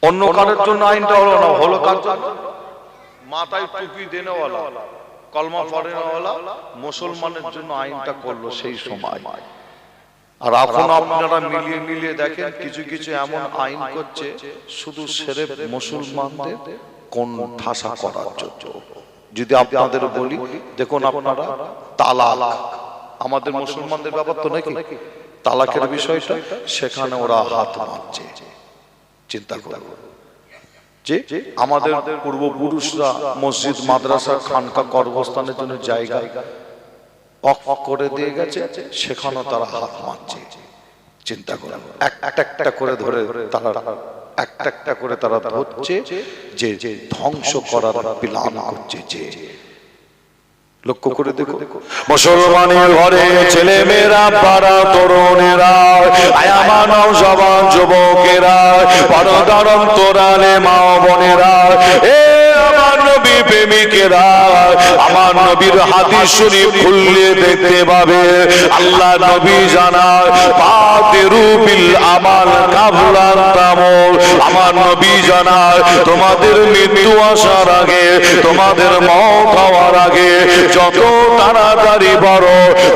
অন্য কারোর জন্য আইনটা হলো না, হলো কার জন্য? মাথায় টুপি দেনেওয়ালা, কলমা পড়েনেওয়ালা মুসলমানের জন্য আইনটা করলো সেই সময়। আর এখন আপনারা মিলিয়ে মিলিয়ে দেখেন কিছু কিছু এমন আইন করছে শুধু সেরেফ মুসলমানদের কোন ঠাসা করার জন্য। যদি আপনাদের বলি, দেখুন আপনারা তালাক, আমাদের মুসলমানদের ব্যাপার তো নাকি তালাকের বিষয়টা, সেখানে ওরা হাত মারছে। চিন্তা করুন যে আমাদের পূর্বপুরুষরা মসজিদ, মাদ্রাসা, খানকা, কর্মস্থানের জন্য জায়গা অফ করে দিয়ে গেছে, সেখানেও তারা হাত মারছে। চিন্তা করুন, একটা একটা করে ধরে তারা একটা একটা করে তারা ধরছে, যে ধ্বংস করার প্ল্যান করছে। যে লক্ষ্য করে দেখো, মুসলমানের ঘরে ছেলে মেয়েরা, পাড়া তরুণেরা, আয়ামান জবান যুবকেরা, পরদারম তোরালে মা বোনেরা, এ আমার নবী প্রেমিকেরা, আমার নবীর হাদিস শরীফ খুললে দেখতে পাবে আল্লাহ নবী জানায় বাদিরু বিল আমাল কাবলা তামুল। আমার নবী জানায় তোমাদের মৃত্যু আসার আগে, তোমাদের মওত হওয়ার আগে যত তাড়াতাড়ি বড়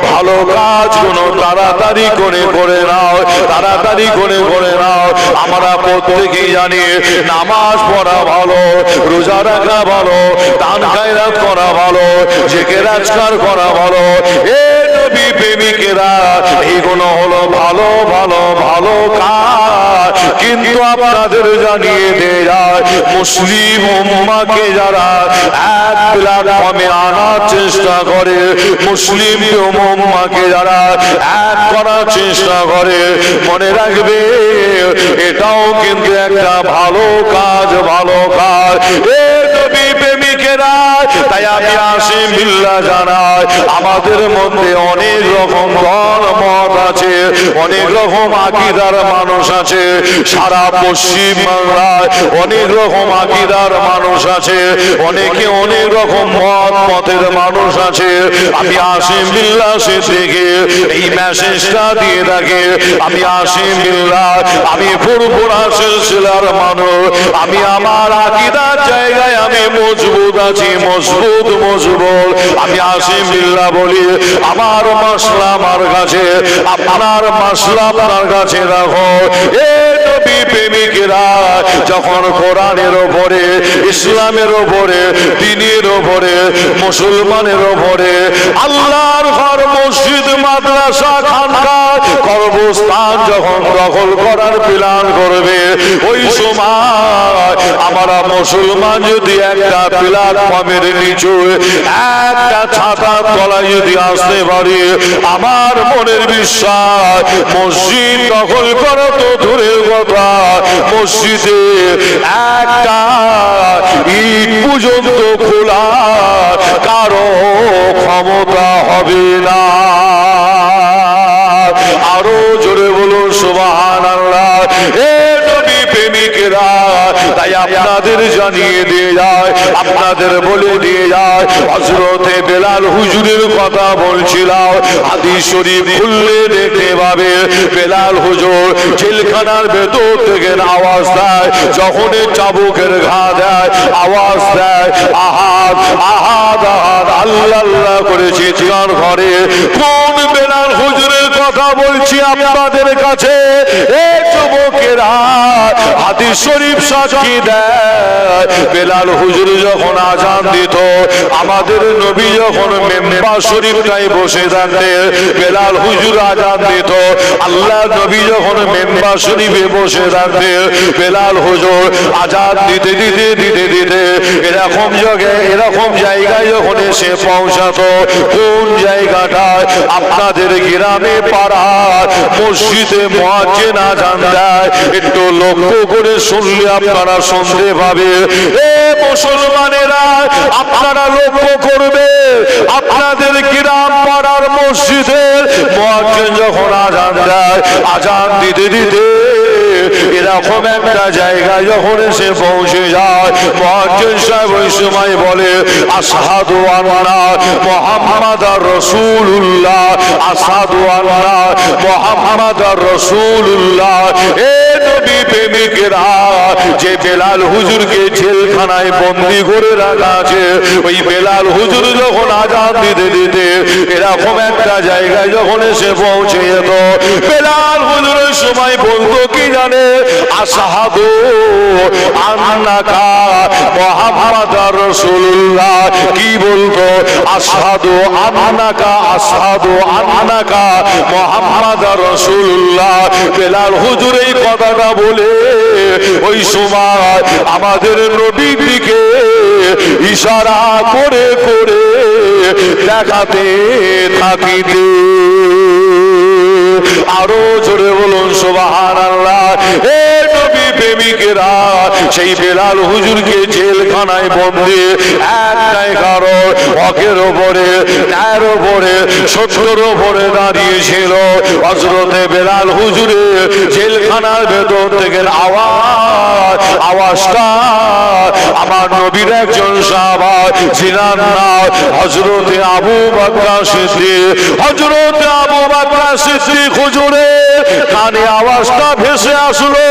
ভালো কাজগুলো তাড়াতাড়ি করে করে নাও, তাড়াতাড়ি করে করে নাও। আমরা প্রত্যেকেই জানি নামাজ পড়া ভালো, রোজা রাখা ভালো, দান খায়রাত করা ভালো, জিকির আজকার করা ভালো। এ নবী প্রেমিকেরা, এইগুলো হলো ভালো ভালো ভালো কাজ। কিন্তু আপনাদের জানিয়ে দেয় যায় মুসলিম উম্মাহকে যারা এক প্ল্যাটফর্মে আনার চেষ্টা করে, মুসলিম উম্মাহকে যারা এক করার চেষ্টা করে, মনে রাখবে এটাও কিন্তু একটা ভালো কাজ, ভালো কাজ। এ নবী প্রেমিকেরা, তাই আমি আসিম বিল্লাহ জানাই আমাদের মধ্যে অনেক রকম মত আছে, অনেক রকম আকীদার মানুষ আছে। সারা পশ্চিম বাংলায় অনেক রকম আকীদার মানুষ আছে, অনেকে অনেক রকম মতের মানুষ আছে। আমি আসিম বিল্লাহ থেকে এই মেসেজটা দিয়ে থাকি, আমি আসিম বিল্লাহ, আমি ফুরফুরা সিলসিলার মানুষ, আমি আমার আকীদার জায়গায় আমি মজবুত আছি, মজবুত মজবুত। আমি আসিম বিল্লাহ বলি আমার মাসলা আমার কাছে, আপনার মাসলা আপনার কাছে রাখো। এ নবী প্রেমিকেরা, যখন কোরআনের ওপরে, ইসলামের ওপরে, দ্বীনের ওপরে, মুসলমানের ওপরে আল্লাহর ঘর, মসজিদ, মাদ্রাসা, খানকা, কর্মস্থান যখন দখল করার প্ল্যান করবে, ওই সময় আমরা মুসলমান যদি একটা প্ল্যাটফর্মের নিচু একটা ছাতার তলায় যদি আসতে পারি, আমার মনের বিশ্বাস মসজিদ দখল করা তো দূরের কথা, মসজিদে একটা ইট পর্যন্ত খোলা কারো ক্ষমতা হবে না। আরো জোরে বলুন সুবহানাল্লাহ। এ নবী প্রেমিকেরা, তাই আপনাদের জানিয়ে দিয়ে যায়, আপনাদের বলে দিয়ে যায়, হযরতে বেলাল হুজুরের কথা বলছিলাম, হাদিস শরীফ খুললে দেখতে পাবে বেলাল হুজুর জেলখানার ভেতর থেকে আওয়াজ দেয়, যখন চাবুকের ঘা দেয় আওয়াজ দেয় আহাদ আহাদ আহাদ, আল্লাহ আল্লাহ করে চিৎকার করে। কোন বেলাল হুজুরের কথা বলছি আপনাদের কাছে? এ যুবকেরা, হাদিস শরীফ সাক্ষী দেয় বেলাল হুজুর যখন আজান দিত, আমাদের নবী যখন মেম্বার শরীফটায় বসে থাকতেন, বেলাল হুজুর আজান দিত, আল্লাহ নবী যখন মেম্বার শরীফে বসে থাকতেন, বেলাল হুজুর আজান দিতে দিতে দিতে দিতে এরকম জায়গায় যখন এসে পৌঁছাতো, কোন জায়গাটায় আপনাদের গ্রামে পাড়ার মসজিদে মুয়াজ্জিন আজান দেয়, একটু লক্ষ্য করে শুনলে আপনারা শুনতে পাবে। এ মুসলমানেরা, আপনারা লক্ষ্য করবে আপনাদের গ্রাম পাড়ার মসজিদের মুয়াজ্জিন যখন আজান দেয়, আজান দিতে দিতে এরকম একটা জায়গায় যখন এসে পৌঁছে যায়, মুয়াজ্জিন সাহেব ওই সময় বলে আশহাদু আন্না মুহাম্মাদার রাসূলুল্লাহ, আশহাদু আন্না মুহাম্মাদার রাসূলুল্লাহ। এ নবী প্রেমিকেরা যে বেলাল হুজুরকে জেলখানায় বন্দী করে রাখা আছে, ওই বেলাল হুজুর যখন আজান দিতে দিতে এরকম একটা জায়গায় যখন এসে পৌঁছে যেত, বেলাল হুজুরের সময় বলতো কি জানে, আশহাদু আন্নাকা মুহাম্মাদার রাসূলুল্লাহ। কি বলতো? আশহাদু আন্নাকা, আশহাদু আন্নাকা মুহাম্মাদার রাসূলুল্লাহ। বেলাল হুজুর এই কথাটা বলে ওই সময় আমাদের নবীর দিকে ইশারা করে করে দেখাতে থাকিতে। আরো জোরে বলুন সুবহানাল্লাহ। এ নবী প্রেমিকেরা সেই বেলাল হুজুরকে জেলখানায় বন্দী একটাই কারণ, হকের ওপরে, ন্যায়ের ওপরে, সত্যের ওপরে দাঁড়িয়েছিল। হযরতে বেলাল হুজুরে জেলখানার ভেতর থেকে আওয়াজটা আমার নবীর একজন সাহাবা যিনার নাম হযরতে আবু বকর সিদ্দিক, হযরতে আবু বকর সিদ্দিক হুজুরের কানে আওয়াজটা ভেসে আসলো।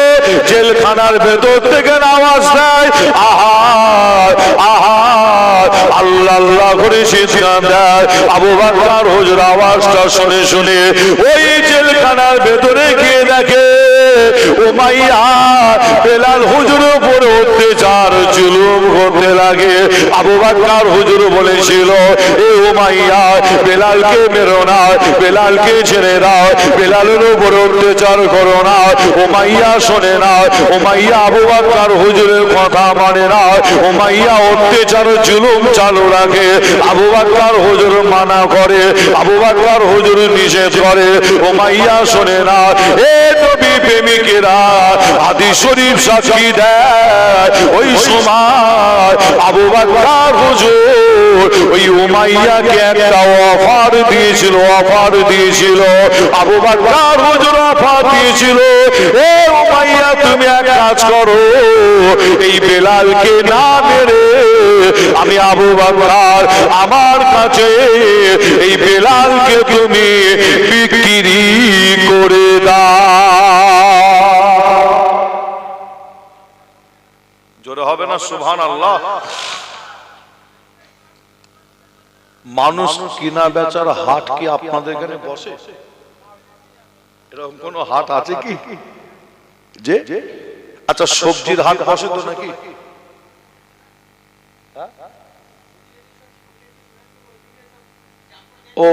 জেলখানার ভেতর থেকে আওয়াজ দেয়, আহার আহার, আল্লাহ আল্লাহ করে চিৎকার দেয়। আবু বকর হুজুর আওয়াজটা শুনে শুনে ওই জেলখানার ভেতরে গিয়ে দেখে উমাইয়া বেলাল হুজুরের উপর অত্যাচার জুলুম করতে লাগে। আবু বকর হুজুর বলেছিল, এ উমাইয়া বেলালকে মেরো না, বেলালকে ছেড়ে দাও, বেলালের উপর অত্যাচার করো না। উমাইয়া শোনে না, উমাইয়া আবু বকর হুজুরের কথা মানে না, উমাইয়া অত্যাচার জুলুম চালু রাখে। আবু বকর হুজুর মানা করে, আবু বকর হুজুর নিষেধ করে, উমাইয়া শোনে না। এ নবী প্রেমিকেরা হাদিস শরীফ সাক্ষী দেয়, ওই সময় আবু বকর হুজুর ওই উমাইয়াকে একটা অফার দিয়েছিল, অফার দিয়েছিল। আবু বকর হুজুর অফার দিয়েছিল, এ উমাইয়া তুমি এক কাজ করো, এই বেলালকে না মেরে আমি আবু বকর আমার কাছে এই বেলালকে তুমি বিক্রি করে দাও। জোরে হবে না সুবহানাল্লাহ। মানুষ কিনা বেচার হাট কি আপনাদের এখানে বসে? এরকম কোন হাট আছে কি? যে আচ্ছা সবজির হাট বসে তো নাকি? ও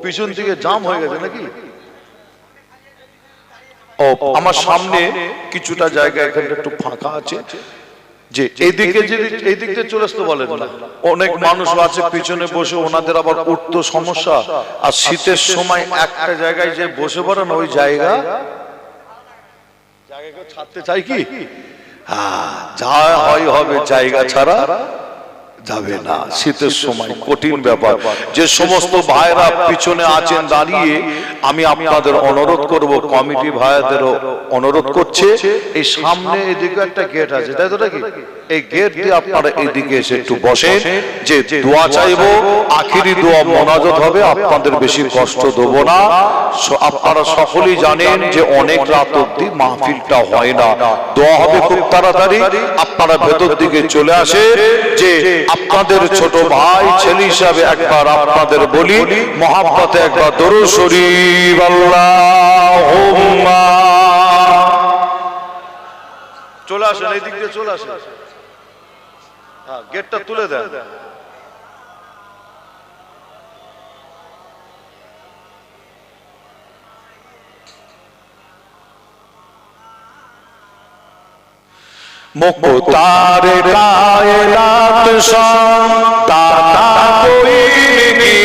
পিছন থেকে জাম হয়ে গেছে নাকি? ও আমার সামনে কিছুটা জায়গা এখানে একটু ফাঁকা আছে, যে এইদিকে যদি এই দিক দিয়ে চলে আসতে বলেন না, অনেক মানুষ আছে পিছনে বসে, ওনাদের আবার উঠতে সমস্যা, আর শীতের সময় একটা জায়গায় যে বসে পড়েন ওই জায়গা ছাড়তে চাই কি? হ্যাঁ, যা হয় হবে, জায়গা ছাড়া যাবে না। শীতের সময় কঠিন ব্যাপার। যে সমস্ত ভাইরা পিছনে আছেন দাঁড়িয়ে, আমি আপনাদের অনুরোধ করব, কমিটি ভাইদেরও অনুরোধ করছে, এই সামনে এদিকে একটা গেট আছে, তাই তো নাকি? এই গেট দিয়ে আপনারা এদিকে এসে একটু বসেন, যে দোয়া চাইবো, আখিরি দোয়া মোনাজাত হবে, আপনাদের বেশি কষ্ট দেব না। আপনারা সকলেই জানেন যে অনেক রাত অবধি মাহফিলটা হয় না, দোয়া হবে খুব তাড়াতাড়ি। আপনারা ভেতর দিকে চলে আসে, যে আপনাদের ছোট ভাই ছেলে হিসাবে একবার আপনাদের বলি, মহাব্বতে একবার দরুদ শরীফ আল্লাহুম্মা। চলে আসেন, এই দিক দিয়ে চলে আসেন। হ্যাঁ, গেটটা তুলে দেন। मुख्तार कायनात शान दाता कोई नहीं,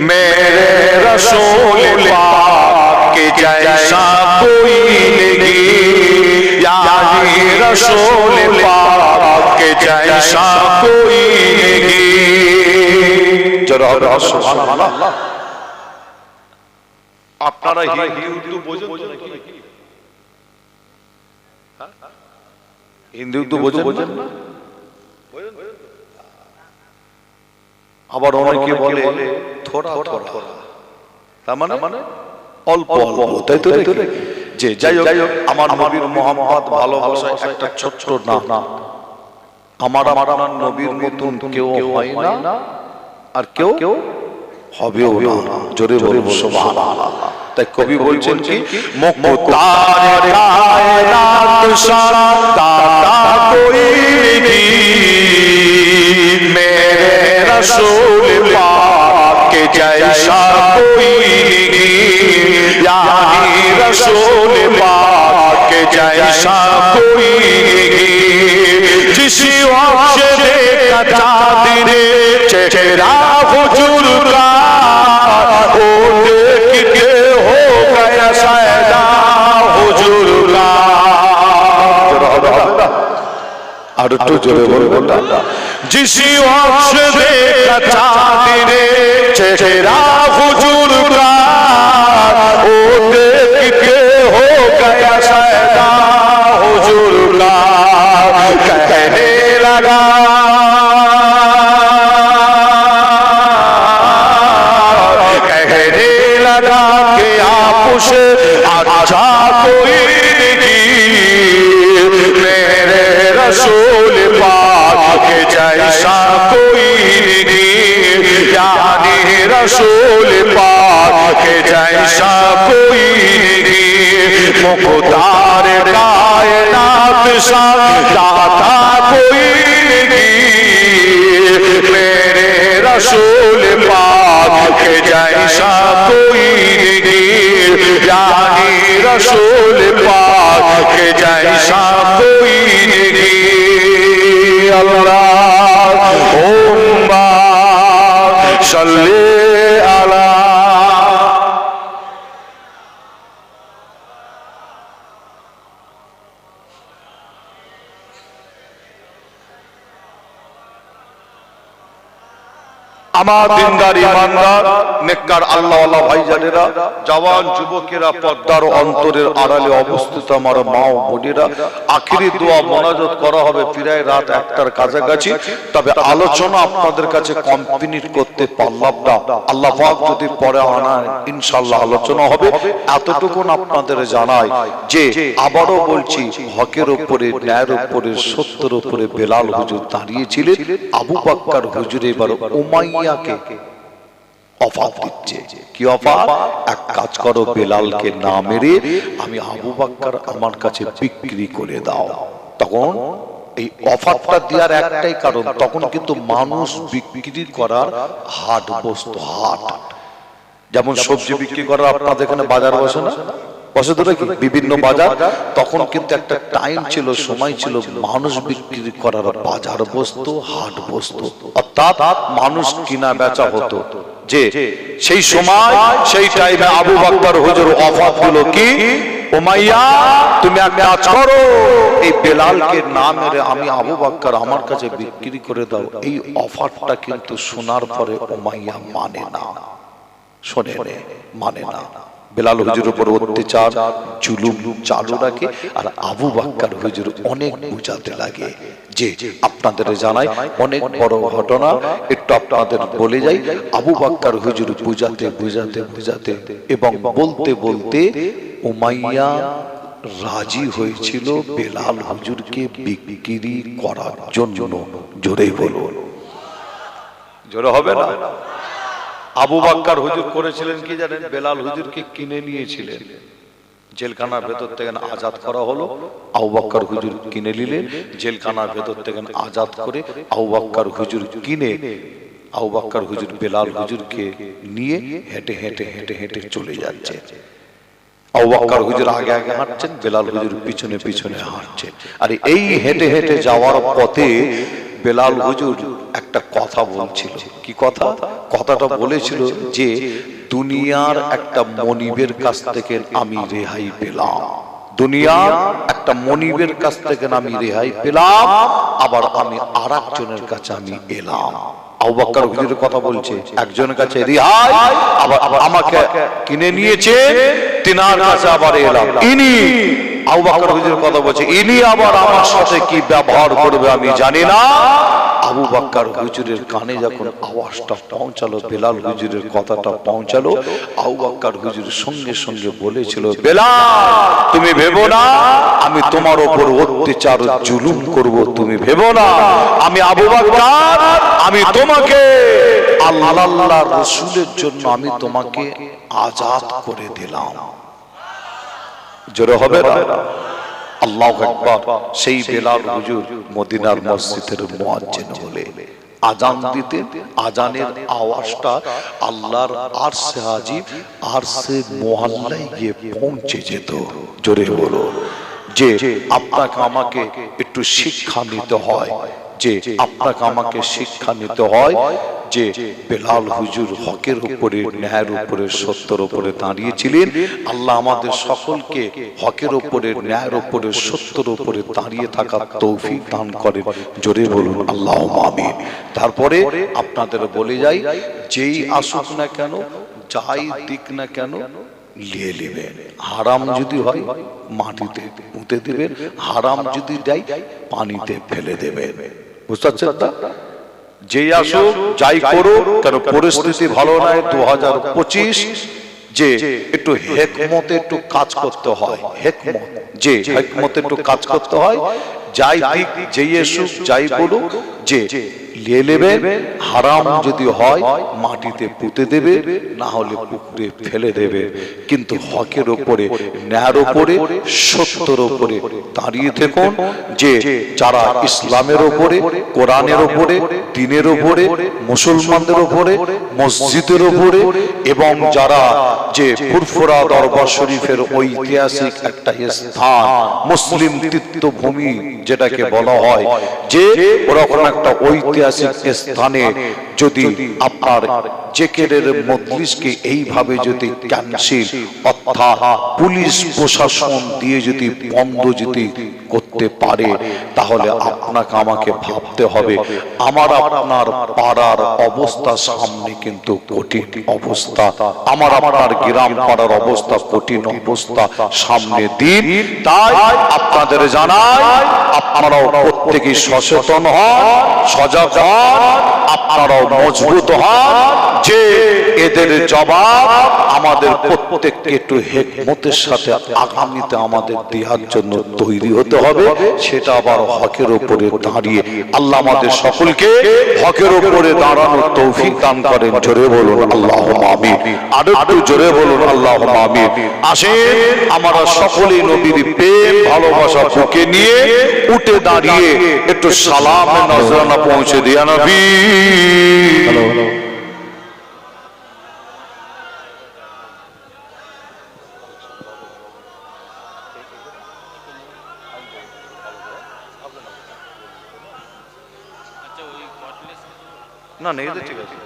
मेरे रसूल पाक के जैसा कोई नहीं, यानी रसूल पाक के जैसा कोई नहीं। जरा सुभान अल्लाह। আপনারা হিন্দু বোঝেন নাকি? হিন্দু তো বোঝেন না? আবার অনেকে বলে থোড়া থোড়া, তার মানে অল্প অল্প, তাই তো? যে যাই হোক আমার নবীর মোহাম্মদ ভালোবাসায় একটা ছোট্ট নাম, আমার আপনার নবীর মতন কেউ হয় না আর কেউ হবেও না। জোরে বলুন সুবহানাল্লাহ। তাই কবি বলছেন কি, মুক্তার কায়নাত সারা কোই নেহি মেরে রসূল পাক के जैसा कोई नहीं, यानी रसूल पाक के जैसा कोई नहीं। जिस वक्त देखा चाँद ने चेहरा हुजूर का, वो देख के हो गया सैदा हुजूर का। और तो जोरे बोलो, जिस वक्त देखा चाँद ने चेहरा हुजूर का, वो देख के हो गया सैदा हुजूर का। कहने लगा कि आपसे अच्छा कोई नहीं, मेरे रसूल पाक के जैसा कोई नहीं, यानी रसूल पाक के जैसा कोई नहीं। मुख्तार कायनात सा दाता कोई नहीं, मेरे रसूल पाक के जैसा कोई नहीं, यानी रसूल पाक के जैसा कोई नहीं। अल्लाहुम्मा सल्ली अला। আমার দিনদার ইমানদার নেককার আল্লাহওয়ালা ভাইজানেরা, জওয়ান যুবকেরা, পর্দার অন্তরের আড়ালে অবস্থিত আমার মা ও বোনেরা, আখিরি দোয়া মোনাজাত করা হবে প্রায় রাত 1টার কাছাকাছি। তবে আলোচনা আপনাদের কাছে কমপ্লিট করতে পারলাম না, আল্লাহ পাক যদি পরে আনায় ইনশাআল্লাহ আলোচনা হবে। এতটুকুন আপনাদের জানাই যে আবারও বলছি, হকের উপরে, ন্যায়ের উপরে, সত্যের উপরে বেলাল হুজুর দাঁড়িয়েছিলেন। আবু বকর হুজুর এবার উমাইয়াকে অফার দিচ্ছে। কি অফার? এক কাজ করো, বেলালকে না মেরে আমি আবু বকর আমার কাছে বিক্রি করে দাও। তখন এই অফারটা দেওয়ার একটাই কারণ, তখন কিন্তু মানুষ বিক্রি করার হাট বসতো। হাট যেমন সবজি বিক্রি করার আপনাদের এখানে বাজার বসে না, বসে তো নাকি বিভিন্ন বাজার, তখন কিন্তু একটা টাইম ছিল, সময় ছিল, মানুষ বিক্রি করার বাজার বসতো, হাট বসতো, অর্থাৎ মানুষ কিনা বেচা হতো। যে সেই সময়, সেই টাইমে আবু বকর হুজুর অফার দিল কি, উমাইয়া তুমি এক কাজ করো, এই বেলালকে না মেরে আমি আবু বকর আমার কাছে বিক্রি করে দাও। এই অফারটা কিন্তু শোনার পরে উমাইয়া মানে না, শোনে মানে না। বেলাল হুজুর উপর অত্যাচার জুলুম চালু রাখে, আর আবু বকর হুজুর অনেক বুঝাতে লাগে। যে আপনাদের জানাই অনেক বড় ঘটনা, একটু আপনাদের বলে যাই। আবু বকর হুজুর বুঝাতে বুঝাতে বুঝাতে এবং বলতে বলতে উমাইয়া রাজি হয়েছিল বেলাল হুজুরকে বিক্রি করার জন্য। জোরে বলুন, জোরে হবে না? আবু বকর হুজুর করেছিলেন কি জানেন? বেলাল হুজুরকে কিনে নিয়েছিলেন, জেলখানার ভেতর থেকে আজাদ করা হলো। আবু বকর হুজুর কিনে নিলেন, জেলখানার ভেতর থেকে আজাদ করে আবু বকর হুজুর কিনে আবু বকর হুজুর বেলাল হুজুরকে নিয়ে হেঁটে হেঁটে হেঁটে হেঁটে চলে যাচ্ছে। আবু বকর হুজুর আগে আগে হাঁটছেন, বেলাল হুজুর পিছনে পিছনে হাঁটছেন। আর এই হেঁটে হেঁটে যাওয়ার পথে বেলাল হুজুর একটা কথা বলছিল। কি কথা? কথাটা বলেছিল যে দুনিয়ার একটা মনিবের কাছ থেকে আমি রেহাই পেলাম, দুনিয়ার একটা মনিবের কাছ থেকে আমি রেহাই পেলাম, আবার আমি আরেকজনের কাছে আমি এলাম। আবু বকর হুজুরের কথা বলছে, একজনের কাছে রেহাই, আবার আমাকে কিনে নিয়েছে, তিনার কাছে আবার এলাম। ইনি আবু বকর হুজুরের কথা বলছে, ইনি আবার আমার সাথে কি ব্যবহার করবে আমি জানি না। আবু বকর হুজুরের কানে যখন আওয়াজটা পৌঁছালো, বেলাল হুজুরের কথাটা পৌঁছালো, আবু বকর হুজুর সঙ্গে সঙ্গে বলেছিল, বেলাল তুমি ভেবো না আমি তোমার উপর অত্যাচার জুলুম করব, তুমি ভেবো না, আমি আবু বকর আমি তোমাকে আল্লাহর রাসূলের জন্য আমি তোমাকে আজাদ করে দিলাম। জোরে হবে না? আল্লাহু আকবার। সেই বেলাল হুজুর মদিনার মসজিদের মুয়াজ্জিন হলে আজান দিতে, আজানের আওয়াজটা আল্লাহর আরশে আজিম, আরশে মুআল্লায় গিয়ে পৌঁছে যেত। জোরে বলো। যে আপনাকে আমাকে একটু শিক্ষা নিতে হয়, যে আপনাকে আমাকে শিক্ষা নিতে হয় যে বেলাল হুজুর হকের উপরে, ন্যায়ের উপরে, সত্যের উপরে দাঁড়িয়েছিলেন। আল্লাহ আমাদের সকলকে হকের উপরে, ন্যায়ের উপরে, সত্যের উপরে দাঁড়িয়ে থাকার তৌফিক দান করেন। জোরে বলুন আল্লাহুম্মা আমিন। তারপরে আপনাদের বলে যাই, যেই আসুক না কেন, যাই দিক না কেন, নিয়ে নেবেন। হারাম যদি হয় মাটিতে পুঁতে দেবেন, হারাম যদি দেয় পানিতে ফেলে দেবেন। বুঝতে পারছেন? যেই আসুক যাই করো কেন, পরিস্থিতি ভালো নয়। 2025 যে একটু হিকমতে একটু কাজ করতে হয়, হিকমত, যে হিকমতে একটু কাজ করতে হয়। যাই দিক, যেই আসুক যাই বলুক, যে নিয়ে নেবে। হারাম যদি হয় মাটিতে পুঁতে দেবে, না হলে পুকুরে ফেলে দেবে। কিন্তু হকের উপরে, ন্যায়ের উপরে, সত্যের উপরে দাঁড়িয়ে থাকুন। যে যারা ইসলামের উপরে, কোরআনের উপরে, দ্বীনের উপরে, মুসলমানদের উপরে, মসজিদের উপরে, এবং যারা যে ফুরফুরা দরবার শরীফের ঐতিহাসিক একটা স্থান, মুসলিম তীর্থভূমি যেটাকে বলা হয়, যে ওরকম একটা ঐতিহাসিক স্থানে যদি আপনার জেকেরের মজলিসকে এইভাবে যদি ক্যান্সেল অর্থাৎ পুলিশ প্রশাসন দিয়ে যদি বন্ধ যদি করতে পারে, তাহলে আপনাকে আমাকে ভাবতে হবে আমার আপনার পাড়ার অবস্থা সামনে কিন্তু কঠিন অবস্থা, আমার আপনার গ্রাম পাড়ার অবস্থা কঠিন অবস্থা সামনে দিন। তাই আপনাদের জানাই, আপনারাও প্রত্যেকেই সচেতন হন, সজাগ হন, আপনারাও মজবুত হন, যে এদের জবাব আমাদের প্রত্যেককে একটু হিকমতের সাথে আগামীতে আমাদের দেওয়ার জন্য তৈরি হতে হবে। সেটা আবার হকের উপরে দাঁড়িয়ে। আল্লাহ আমাদের সকলকে হকের উপরে দাঁড়ানোর তৌফিক দান করেন। জোরে বলুন আল্লাহুম্মা আমিন। আর একটু জোরে বলুন আল্লাহুম্মা আমিন। আসেন আমরা সকলেই নবীর প্রেম ভালোবাসা বুকে নিয়ে উঠে দাঁড়িয়ে একটু সালামের নজরানা পৌঁছে দিয়া নবী। না না, এটা ঠিক আছে।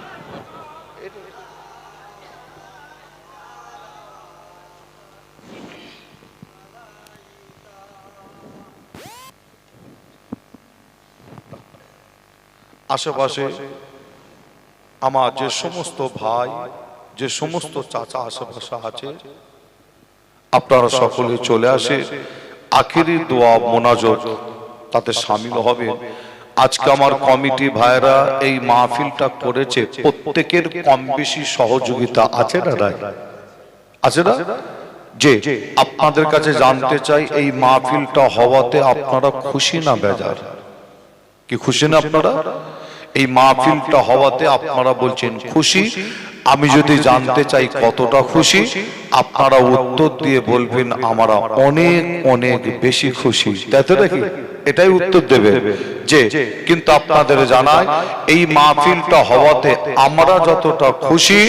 আশেপাশে আমার যে সমস্ত ভাই, যে সমস্ত চাচা আশেপাশে আছে, আপনারা সকলে চলে আসে আখিরি দোয়া মোনাজাত তাতে শামিল হবে। আজকে আমার কমিটি ভাইরা এই মাহফিলটা করেছে, প্রত্যেকের কম বেশি সহযোগিতা আছে না? আছে না? যে আপনাদের কাছে জানতে চাই, এই মাহফিলটা হওয়াতে আপনারা খুশি না বেজার? কি খুশি না আপনারা? এই মাহফিলটা হওয়াতে আপনারা বলছেন খুশি। আমি যদি জানতে চাই কতটা খুশি, আপনারা উত্তর দিয়ে বলবেন আমরা অনেক অনেক বেশি খুশি। তাই তো নাকি? এটাই উত্তর দেবে। যে কিন্তু আপনাদের জানাই, এই মাহফিলটা হওয়াতে আমরা যতটা খুশি,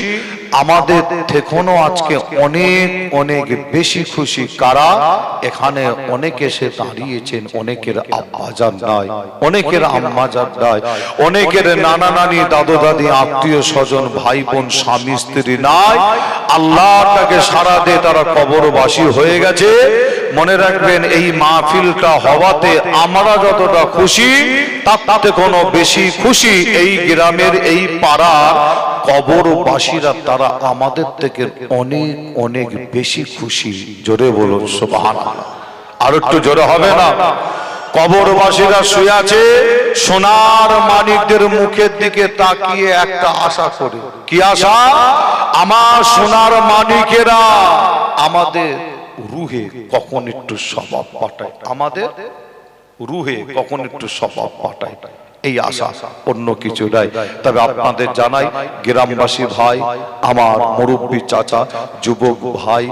আমাদের থেকেও আজকে অনেক অনেক বেশি খুশি কারা? এখানে অনেকে এসে দাঁড়িয়েছেন, অনেকের আব্বাজান নাই, অনেকের আম্মাজান নাই, অনেকের নানা নানি, দাদু দাদি, আত্মীয় স্বজন, ভাই বোন, স্বামী স্ত্রী নাই। আল্লাহটাকে সারা দিয়ে তারা কবরবাসী হয়ে গেছে। মনে রাখবেন, এই মাহফিলটা হওয়াতে আমরা যতটা খুশি, তার থেকে কোনো বেশি খুশি এই গ্রামের, এই পাড়ার কবরবাসীরা, তারা আমাদের থেকে অনেক অনেক বেশি খুশি। জোরে বলুন সুবহানাল্লাহ। আর একটু জোরে হবে না? কবরবাসীরা শুয়ে আছে, সোনার মানিকদের মুখের দিকে তাকিয়ে একটা আশা করে। কি আশা? আমার সোনার মানিকেরা আমাদের রুহে কখন একটু স্বভাব পাঠায়, আমাদের রুহে কখন একটু স্বভাব পাঠায়, এই আশা, অন্য কিছু নাই। তবে আপনাদের জানাই, গ্রামবাসী ভাই, আমার মুরব্বী চাচা, যুবক ভাই,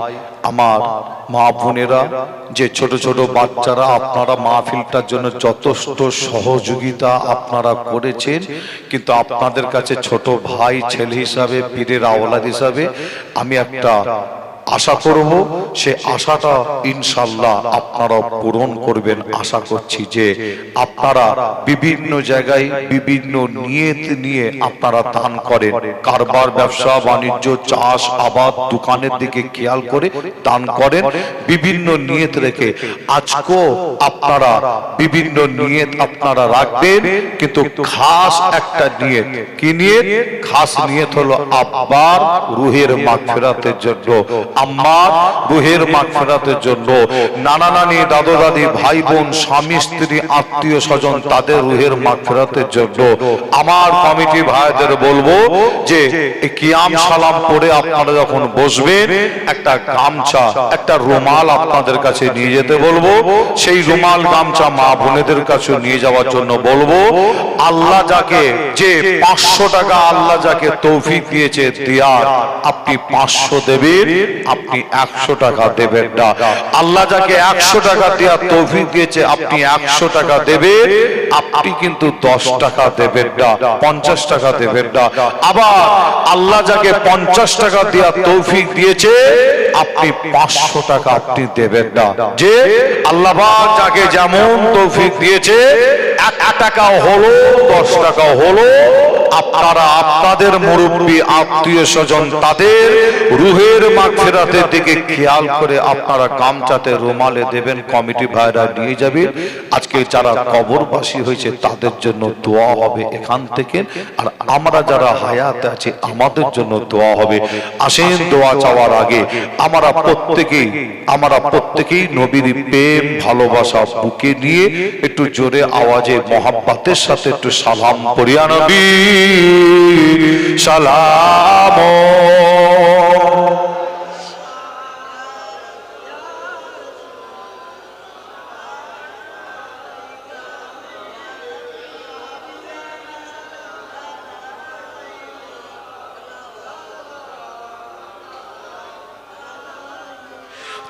আমার মা বোনেরা, যে ছোট ছোট বাচ্চারা, আপনারা মাহফিলটার জন্য যথেষ্ট সহযোগিতা আপনারা করেছেন, কিন্তু আপনাদের কাছে ছোট ভাই ছেলে হিসাবে, পীরের আওলাদ হিসাবে আমি একটা আশা করব, সে আশাটা ইনশাআল্লাহ আপনারা পূরণ করবেন। আশা করছি যে আপনারা বিভিন্ন জায়গায় বিভিন্ন নিয়ত নিয়ে আপনারা দান করেন, কারবার, ব্যবসা বাণিজ্য, চাষ আবাদ, দোকানের দিকে খেয়াল করে দান করেন, বিভিন্ন নিয়ত রেখে। আজকেও আপনারা বিভিন্ন নিয়ত আপনারা রাখবেন, কিন্তু খাস একটা নিয়ত। কি নিয়ত? খাস নিয়ত হলো আব্বার রুহের মাগফিরাতের জন্য, আম্মার রুহের মাগফিরাতের জন্য, নানা নানি, দাদু দাদি, ভাই বোন, স্বামী স্ত্রী, আত্মীয় স্বজন, তাদের রুহের মাগফিরাতের জন্য। আমার কমিটি ভাইদের বলবো যে কিয়াম সালাম পড়ে আপনারা যখন বসবেন, একটা গামছা, একটা রুমাল আপনাদের কাছে নিয়ে যেতে বলবো। সেই রুমাল গামছা মা বোনেদের কাছে নিয়ে যাওয়ার জন্য বলবো। আল্লাহ যাকে, যে 500 টাকা আল্লাহ যাকে তৌফিক দিয়েছে দেয়ার, আপনি 500 দেবেন, আপনি 100 টাকা দেবেন না। আল্লাহ যাকে 100 টাকা দেওয়ার তৌফিক দিয়েছে, আপনি 100 টাকা দেবেন, আপনি কিন্তু 10 টাকা দেবেন না, 50 টাকা দেবেন না। আবার আল্লাহ যাকে 50 টাকা দেওয়ার তৌফিক দিয়েছে, আপনি 500 টাকা আপনি দেবেন না। যে আল্লাহ পাক যাকে যেমন তৌফিক দিয়েছে, 1 টাকা হলো 10 টাকা হলো, আপনারা আপনাদের মুরব্বী, আত্মীয় স্বজন, তাদের রুহের মাগফিরাতের দিকে খেয়াল করে আপনারা গামছাতে, রুমালে দেবেন। কমিটি ভাইরা নিয়ে যাবে। আজকে যারা কবরবাসী হয়েছে তাদের জন্য দোয়া হবে এখান থেকে, আর আমরা যারা হায়াতে আছি আমাদের জন্য দোয়া হবে। আসেন, দোয়া চাওয়ার আগে আমরা প্রত্যেকেই নবীর প্রেম ভালোবাসা বুকে নিয়ে একটু জোরে আওয়াজে মহাব্বতের সাথে একটু সালাম পড়িয়া নবী সালাম।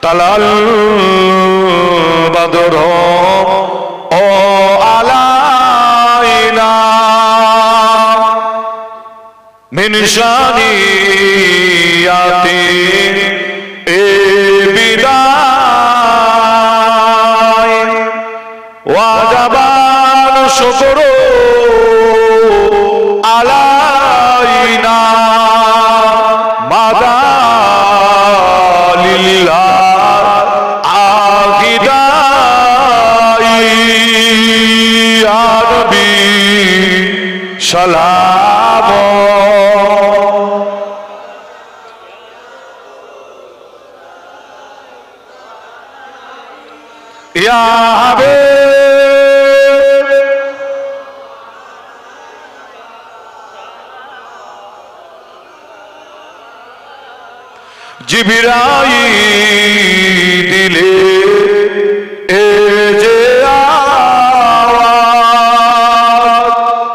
তালাল বদর ও আলাইনা মিন শানিয়াতি এ বিদায় ওয়াজাবান শুকরু আলাইনা মাদা লিল্লাহ সালাম। ইয়া হাবিব জিবরাইল দিলে এ যে আওয়াজ,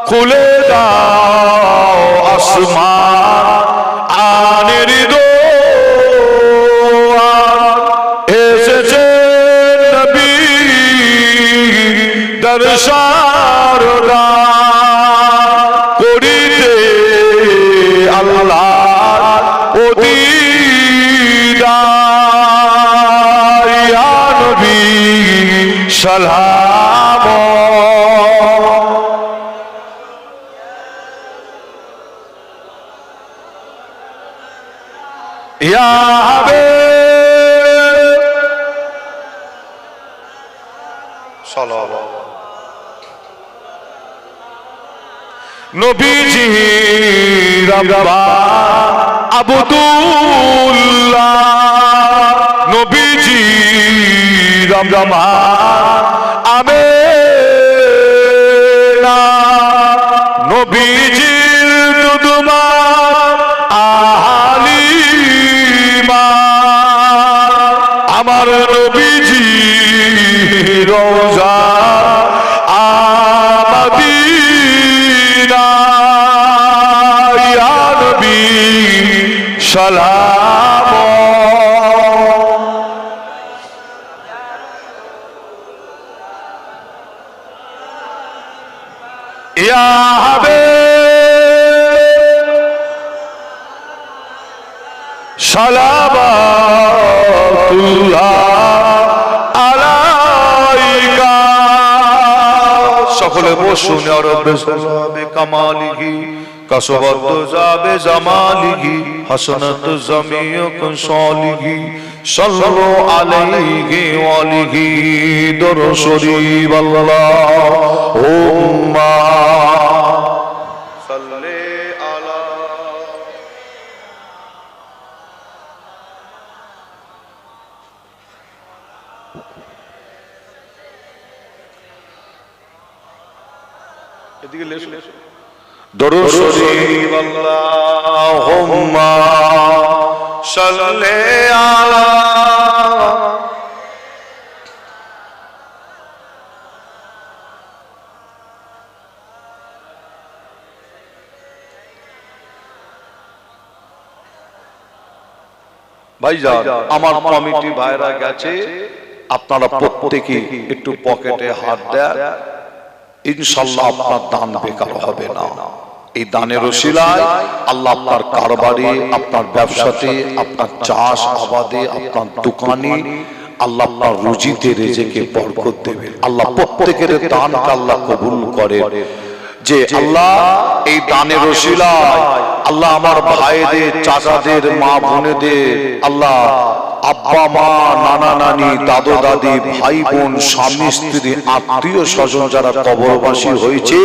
খুলে দাও আসমান আনের দোয়ার, এসেছে নবী দরশার করিতে আল্লাহর দিদার। ইয়া নবী সালাম। ইয়া হাবিব সাল্লাল্লাহু নবীজি রাব্বা আব্দুল্লাহ, নবীজি রাব্বা আমিন ইয়া হাবিব সালাওয়াতুল্লাহ আলাইকা। সকলে বসুন। ইয়া রাব্বি সাল্লি কামালিহি কাসবাত যাবে জামালিহি হাসানাতু জামিয়ু সালিহি সাল্লু আলাইহি ওয়া আলিহি দরুদ শরীফ আল্লাহুম্মা সাল্লি আলা। এদিকে লেসো দরুদ শরীফ আল্লাহুম্মা সাল্লি আলা। ভাইজান আমার কমিটি ভাইরা গেছে, আপনারা প্রত্যেকে একটু পকেটে হাত দেন, ইনশাআল্লাহ আপনার দান বেকার হবে না। এই দানের ওসিলায় আল্লাহ আপনার কারবারে, আপনার ব্যবসাতে, আপনার চাষ আবাদে, আপনার দোকানে আল্লাহ আপনার রুজিতে রেজেকে বরকত দেবেন। আল্লাহ প্রত্যেকের দানকে আল্লাহ কবুল করে। যে আল্লাহ এই দানের ওসিলায় আল্লাহ আমার ভাইদের, চাচাদের, মা বোনেদের, আল্লাহ আব্বা মা, নানা নানি, দাদু দাদি, ভাই বোন, স্বামী স্ত্রী, আত্মীয় স্বজন যারা কবরবাসী হয়েছে